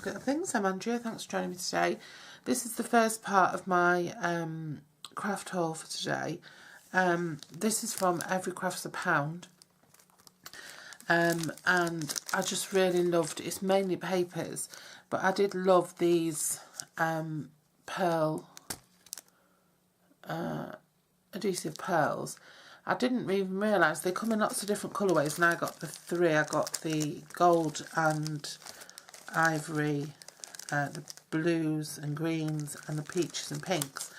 Magic Little Things. I'm Andrea, thanks for joining me today. This is the first part of my craft haul for today. This is from Every Craft's a Pound. And I just really loved it. It's mainly papers, but I did love these pearl adhesive pearls. I didn't even realise they come in lots of different colourways, and I got the three. I got the gold and ivory, the blues and greens, and the peaches and pinks.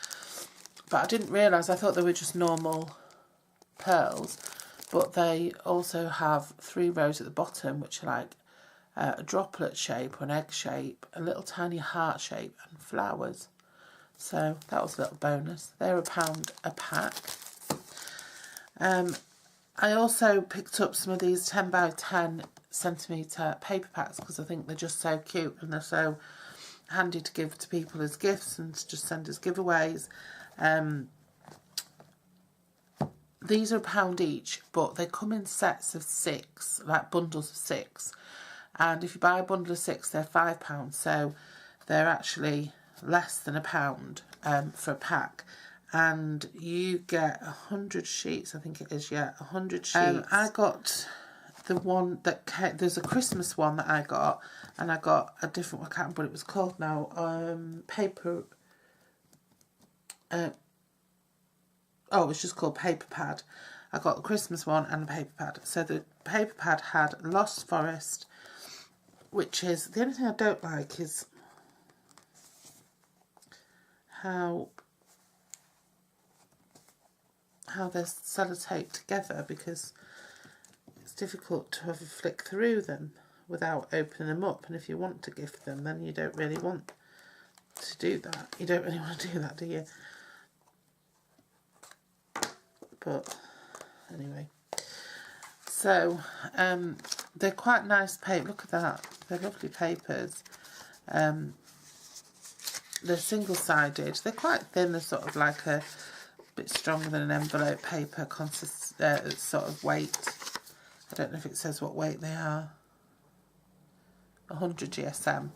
But I didn't realise, I thought they were just normal pearls, but they also have 3 rows at the bottom, which are like a droplet shape or an egg shape, a little tiny heart shape, and flowers. So that was a little bonus. They're £1 a pack. I also picked up some of these 10 by 10 centimetre paper packs because I think they're just so cute and they're so handy to give to people as gifts and to just send as giveaways. These are £1 each, but they come in sets of 6, like bundles of 6. And if you buy a bundle of 6, they're £5, so they're actually less than £1 for a pack. And you get 100 sheets, I think it is, yeah, 100 sheets. I got the one that came, there's a Christmas one that I got, and I got a different one, I can't remember what it was called now, paper, it's just called Paper Pad. I got a Christmas one and a paper pad. So the paper pad had Lost Forest, which is, the only thing I don't like is how they're sellotaped together, because it's difficult to have a flick through them without opening them up, and if you want to gift them, then you don't really want to do that. You don't really want to do that, do you? But anyway, so they're quite nice paper. Look at that, they're lovely papers. They're single-sided. They're quite thin. They're sort of like a bit stronger than an envelope paper sort of weight. I don't know if it says what weight they are. 100 GSM.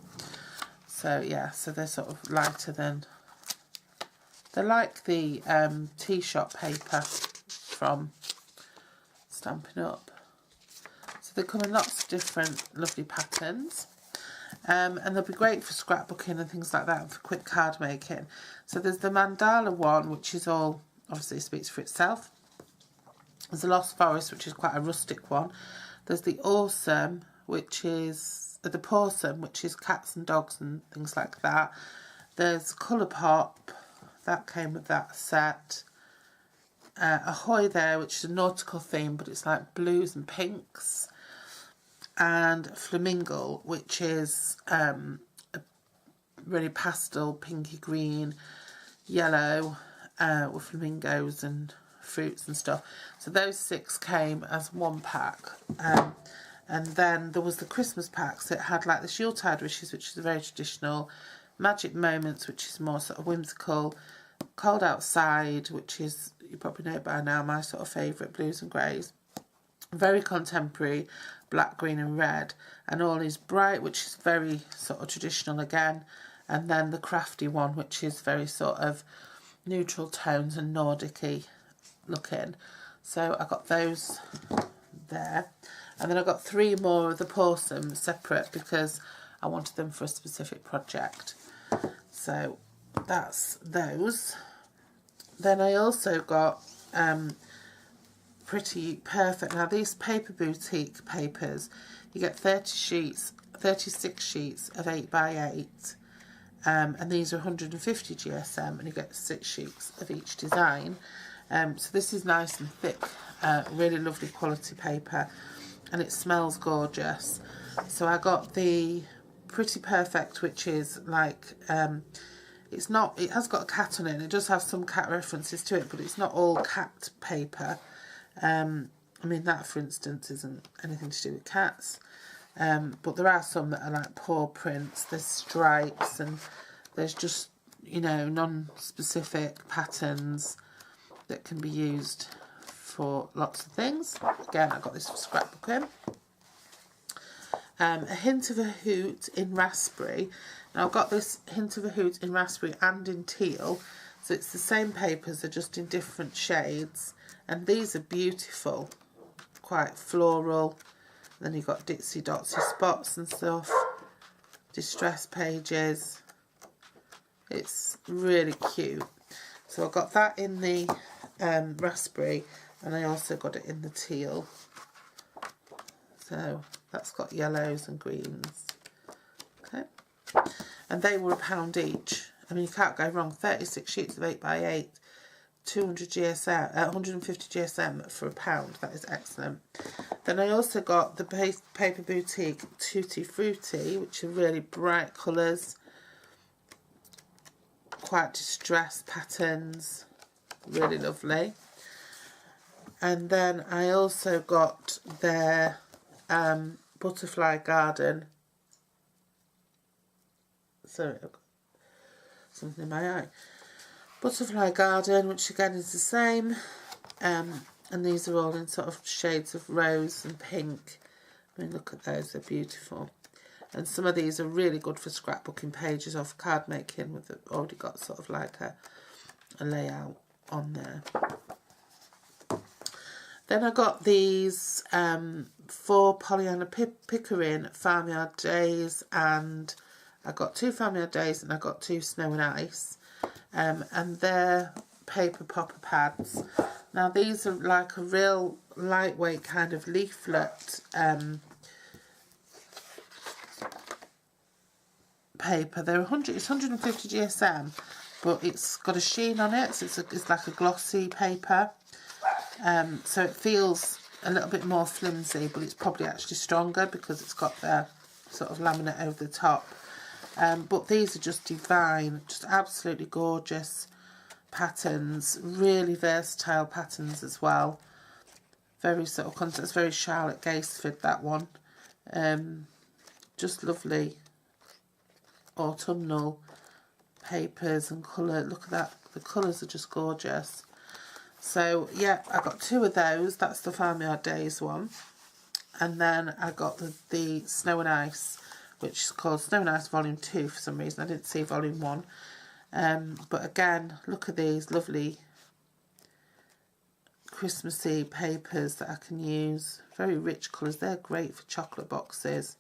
So yeah, so they're sort of lighter than, they're like the tea shop paper from Stampin' Up. So they come in lots of different lovely patterns. And they'll be great for scrapbooking and things like that, and for quick card making. So there's the mandala one, which is all, obviously speaks for itself. There's the Lost Forest, which is quite a rustic one. There's the Awesome, which is the Pawsome, which is cats and dogs and things like that. There's Colour Pop, that came with that set. Ahoy there, which is a nautical theme, but it's like blues and pinks. And Flamingo, which is a really pastel pinky green, yellow, with flamingos and fruits and stuff. So those 6 came as one pack. And then there was the Christmas packs. It had like the Yuletide Wishes, which is very traditional, Magic Moments, which is more sort of whimsical, Cold Outside, which is, you probably know by now, my sort of favourite, blues and greys. Very contemporary, black, green and red, and All Is Bright, which is very sort of traditional again, and then the crafty one, which is very sort of neutral tones and Nordic-y looking. So I got those there, and then I got 3 more of the Pawsome separate because I wanted them for a specific project. So that's those. Then I also got Pretty Perfect. Now these Paper Boutique papers, you get 36 sheets of 8 by 8, and these are 150 GSM, and you get 6 sheets of each design. So this is nice and thick, really lovely quality paper, and it smells gorgeous. So I got the Pretty Perfect, which is like, it's not, it has got a cat on it, and it does have some cat references to it, but it's not all cat paper. I mean, that for instance isn't anything to do with cats, but there are some that are like paw prints, there's stripes, and there's just, you know, non-specific patterns that can be used for lots of things. Again, I got this for scrapbooking. A Hint of a Hoot in raspberry. Now I've got this Hint of a Hoot in raspberry and in teal, so it's the same papers, they're just in different shades, and these are beautiful, quite floral. Then you've got Ditsy Dotsy spots and stuff, distress pages. It's really cute. So I got that in the raspberry, and I also got it in the teal. So that's got yellows and greens. Okay, and they were £1 each. I mean, you can't go wrong. 36 sheets of 8x8, 200 GSM, 150 GSM for £1. That is excellent. Then I also got the Paper Boutique Tutti Frutti, which are really bright colours, quite distressed patterns, really lovely. And then I also got their Butterfly Garden. Sorry, I've got something in my eye. Butterfly Garden, which again is the same, and these are all in sort of shades of rose and pink. I mean, look at those, they're beautiful. And some of these are really good for scrapbooking pages or for card making, with already got sort of like a layout on there. Then I got these 4 Pollyanna Pickering Farmyard Days, and I got 2 Farmyard Days and I got 2 Snow and Ice, and they're paper popper pads. Now these are like a real lightweight kind of leaflet paper. They're it's 150 GSM, but it's got a sheen on it, so it's like a glossy paper. So it feels a little bit more flimsy, but it's probably actually stronger because it's got the sort of laminate over the top. But these are just divine, just absolutely gorgeous patterns, really versatile patterns as well. Very sort of content, very Charlotte Gainsford, that one. Just lovely autumnal papers and colour. Look at that, the colours are just gorgeous. So yeah, I got 2 of those. That's the Farmyard Days one. And then I got the Snow and Ice, which is called Snow and Ice Volume 2 for some reason. I didn't see Volume 1. But again, look at these lovely Christmassy papers that I can use. Very rich colours. They're great for chocolate boxes.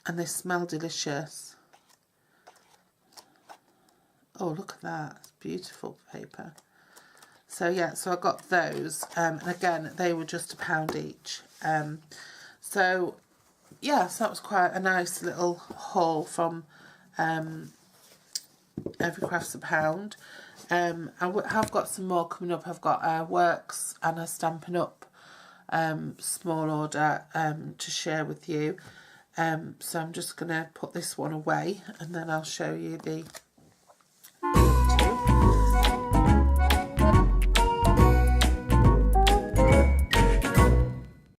And they smell delicious. Oh, look at that. It's beautiful paper. So yeah, so I got those. And again, they were just £1 each. So yeah, so that was quite a nice little haul from Everycraft's £1. I have got some more coming up. I've got Works and a Stampin' Up small order to share with you. So I'm just going to put this one away, and then I'll show you the